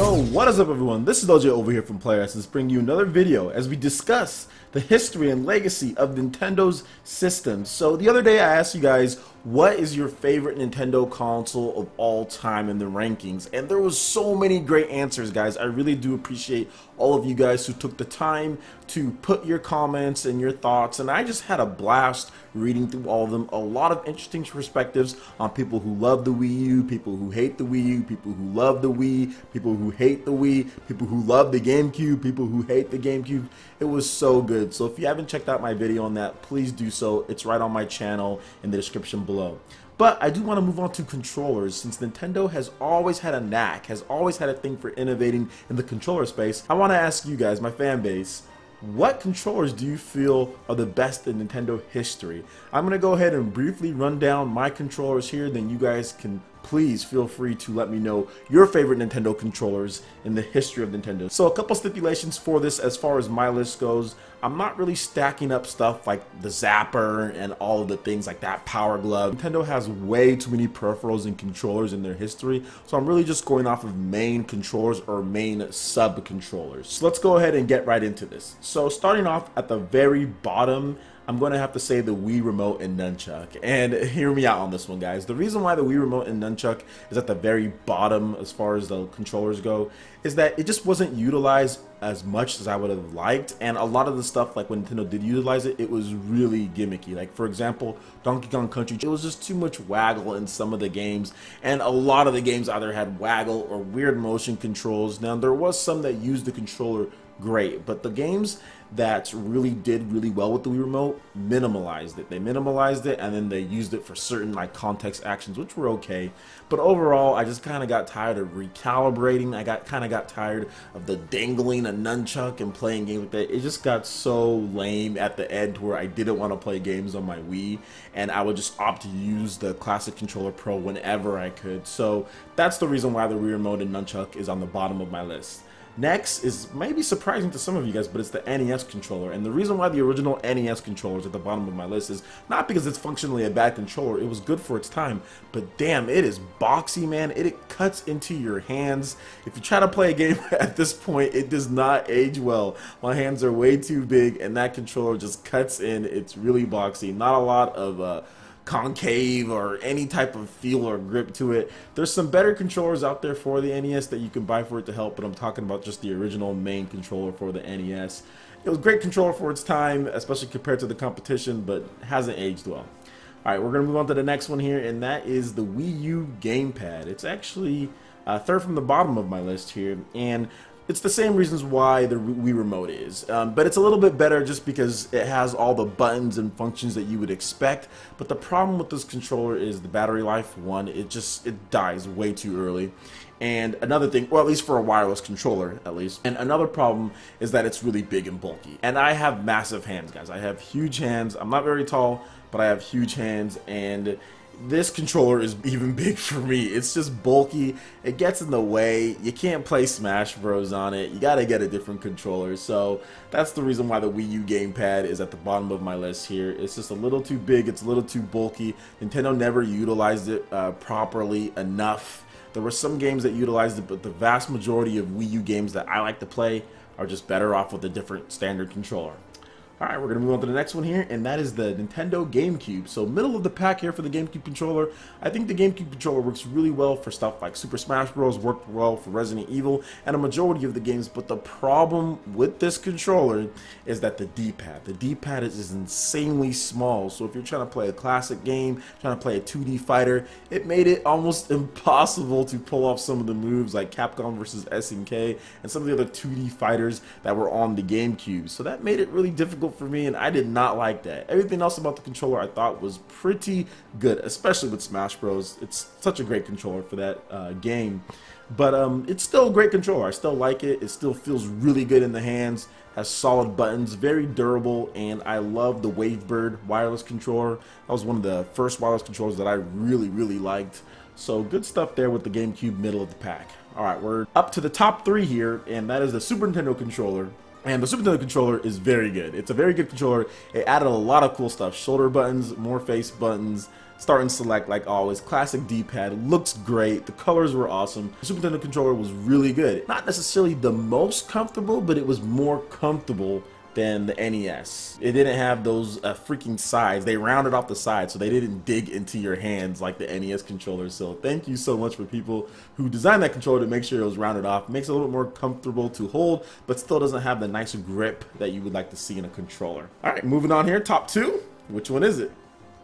Yo, what is up everyone? This is LJ over here from PlayerEssence, bringing you another video as we discuss the history and legacy of Nintendo's systems. So the other day I asked you guys, what is your favorite Nintendo console of all time in the rankings? And there was so many great answers, guys. I really do appreciate all of you guys who took the time to put your comments and your thoughts, and I just had a blast reading through all of them. A lot of interesting perspectives on people who love the Wii U, people who hate the Wii U, people who love the Wii, people who hate the Wii, people who love the Gamecube, people who hate the Gamecube. It was so good. So if you haven't checked out my video on that, please do so. It's right on my channel in the description below. But I do want to move on to controllers, since Nintendo has always had a knack, has always had a thing for innovating in the controller space. I want to ask you guys, my fan base, what controllers do you feel are the best in Nintendo history? I'm going to go ahead and briefly run down my controllers here, then you guys can please feel free to let me know your favorite Nintendo controllers in the history of Nintendo. So a couple stipulations for this as far as my list goes. I'm not really stacking up stuff like the Zapper and all of the things like that, Power Glove. Nintendo has way too many peripherals and controllers in their history, so I'm really just going off of main controllers or main sub-controllers. So let's go ahead and get right into this. So starting off at the very bottom, I'm going to have to say the Wii Remote and Nunchuck. And hear me out on this one, guys. The reason why the Wii Remote and Nunchuck is at the very bottom as far as the controllers go is that it just wasn't utilized as much as I would have liked. And a lot of the stuff, like when Nintendo did utilize it, it was really gimmicky. Like, for example, Donkey Kong Country, it was just too much waggle in some of the games. And a lot of the games either had waggle or weird motion controls. Now, there was some that used the controller great, but the games that really did really well with the Wii Remote minimalized it. They minimalized it and then they used it for certain like context actions, which were okay. But overall, I just kind of got tired of recalibrating. I kind of got tired of the dangling a nunchuck and playing games like that. It just got so lame at the end where I didn't want to play games on my Wii, and I would just opt to use the Classic Controller Pro whenever I could. So that's the reason why the Wii Remote and Nunchuck is on the bottom of my list. Next is maybe surprising to some of you guys, but it's the NES controller. And the reason why the original NES controller is at the bottom of my list is not because it's functionally a bad controller. It was good for its time, but damn, it is boxy, man. It cuts into your hands. If you try to play a game at this point, it does not age well. My hands are way too big, and that controller just cuts in. It's really boxy. Not a lot of concave or any type of feel or grip to it. There's some better controllers out there for the NES that you can buy for it to help, but I'm talking about just the original main controller for the NES. It was a great controller for its time, especially compared to the competition, but hasn't aged well. Alright, we're going to move on to the next one here, and that is the Wii U gamepad. It's actually third from the bottom of my list here, and it's the same reasons why the Wii Remote is, but it's a little bit better just because it has all the buttons and functions that you would expect. But the problem with this controller is the battery life. One, it dies way too early. And another thing, well, at least for a wireless controller, at least. And another problem is that it's really big and bulky. And I have massive hands, guys. I have huge hands. I'm not very tall, but I have huge hands, and this controller is even big for me. It's just bulky. It gets in the way. You can't play Smash Bros on it. You gotta get a different controller. So that's the reason why the Wii U gamepad is at the bottom of my list here. It's just a little too big. It's a little too bulky. Nintendo never utilized it properly enough. There were some games that utilized it, but the vast majority of Wii U games that I like to play are just better off with a different standard controller. Alright, we're going to move on to the next one here, and that is the Nintendo Gamecube. So middle of the pack here for the Gamecube controller. I think the Gamecube controller works really well for stuff like Super Smash Bros, worked well for Resident Evil, and a majority of the games, but the problem with this controller is that the D-pad. The D-pad is insanely small, so if you're trying to play a classic game, trying to play a 2D fighter, it made it almost impossible to pull off some of the moves like Capcom vs. SNK and some of the other 2D fighters that were on the Gamecube. So that made it really difficult for me, and I did not like that. Everything else about the controller I thought was pretty good, especially with Smash Bros. It's such a great controller for that game. But it's still a great controller. I still like it. It still feels really good in the hands, has solid buttons, very durable, and I love the Wavebird wireless controller. That was one of the first wireless controllers that I really liked. So good stuff there with the GameCube middle of the pack. Alright, we're up to the top three here, and that is the Super Nintendo controller. And the Super Nintendo controller is very good. It's a very good controller. It added a lot of cool stuff. Shoulder buttons, more face buttons, Start and select like always. Classic D-pad, looks great. The colors were awesome. The Super Nintendo controller was really good. Not necessarily the most comfortable, but it was more comfortable than the NES. It didn't have those freaking sides. They rounded off the sides, so they didn't dig into your hands like the NES controller. So thank you so much for people who designed that controller to make sure it was rounded off. It makes it a little bit more comfortable to hold, but still doesn't have the nice grip that you would like to see in a controller. All right, moving on here, top two. Which one is it?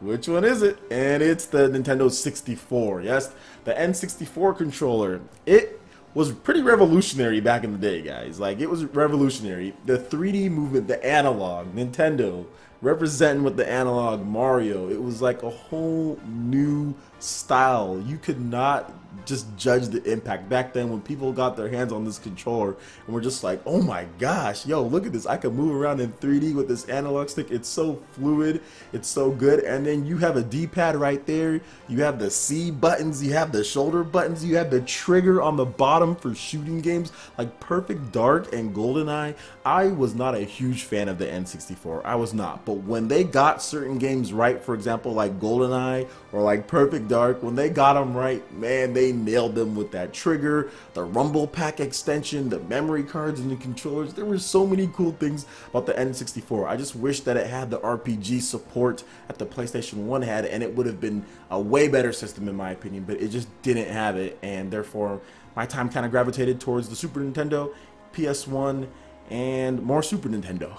Which one is it? And it's the Nintendo 64. Yes, the N64 controller. It was pretty revolutionary back in the day, guys. Like, it was revolutionary. The 3D movement, the analog, Nintendo, representing with the analog Mario. It was like a whole new style. You could not just judge the impact. Back then, when people got their hands on this controller and were just like, oh my gosh, yo, look at this. I can move around in 3D with this analog stick. It's so fluid. It's so good. And then you have a D-pad right there. You have the C buttons. You have the shoulder buttons. You have the trigger on the bottom for shooting games like Perfect Dark and GoldenEye. I was not a huge fan of the N64. I was not. But when they got certain games right, for example, like GoldenEye or like Perfect Dark, when they got them right, man, they nailed them with that trigger, the rumble pack extension, the memory cards and the controllers. There were so many cool things about the N64. I just wish that it had the RPG support that the PlayStation 1 had, and it would have been a way better system in my opinion, but it just didn't have it, and therefore my time kind of gravitated towards the Super Nintendo, PS1, and more Super Nintendo.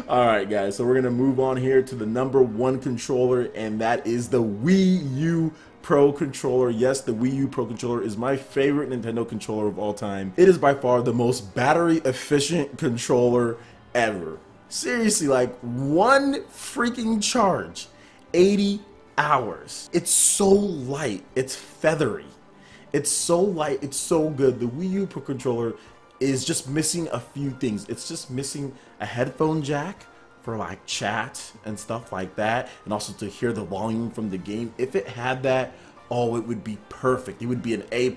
Alright guys, so we're gonna move on here to the #1 controller, and that is the Wii U Pro Controller. Yes, the Wii U Pro Controller is my favorite Nintendo controller of all time. It is by far the most battery efficient controller ever. Seriously, like one freaking charge, 80 hours. It's so light, it's feathery. It's so light, it's so good. The Wii U Pro Controller is just missing a few things. It's just missing a headphone jack for like chat and stuff like that, and also to hear the volume from the game. If it had that, oh, it would be perfect. It would be an A+++.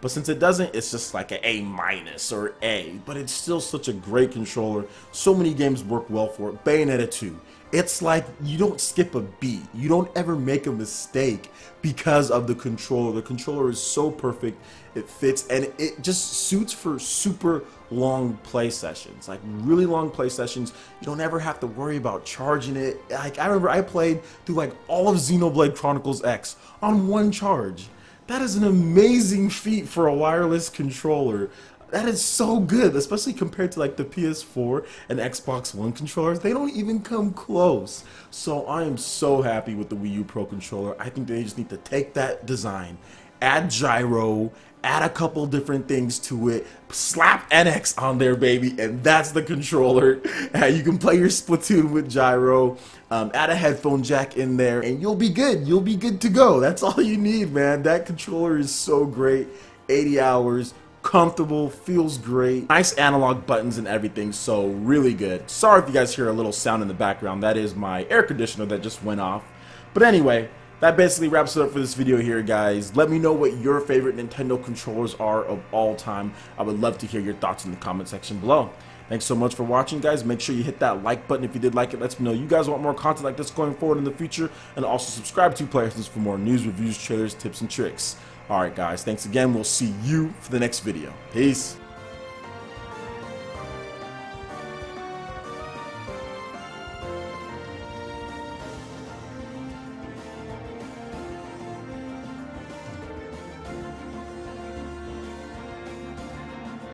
But since it doesn't, it's just like an A- or A. But it's still such a great controller. So many games work well for it. Bayonetta 2. It's like you don't skip a beat. You don't ever make a mistake because of the controller. The controller is so perfect. It fits, and it just suits for super long play sessions, like really long play sessions. You don't ever have to worry about charging it. Like, I remember I played through like all of Xenoblade Chronicles X on one charge. That is an amazing feat for a wireless controller. That is so good, especially compared to like the PS4 and Xbox One controllers. They don't even come close. So I am so happy with the Wii U Pro Controller. I think they just need to take that design, add gyro, add a couple different things to it, slap NX on there, baby, and that's the controller. You can play your Splatoon with gyro, add a headphone jack in there, and you'll be good. You'll be good to go. That's all you need, man. That controller is so great. 80 hours. Comfortable, feels great, nice analog buttons and everything, so really good. Sorry if you guys hear a little sound in the background. That is my air conditioner that just went off. But anyway, that basically wraps it up for this video here, guys. Let me know what your favorite Nintendo controllers are of all time. I would love to hear your thoughts in the comment section below. Thanks so much for watching, guys. Make sure you hit that like button if you did like it. Lets me know you guys want more content like this going forward in the future, and also subscribe to PlayerEssence for more news, reviews, trailers, tips, and tricks. Alright guys, thanks again. We'll see you for the next video. Peace.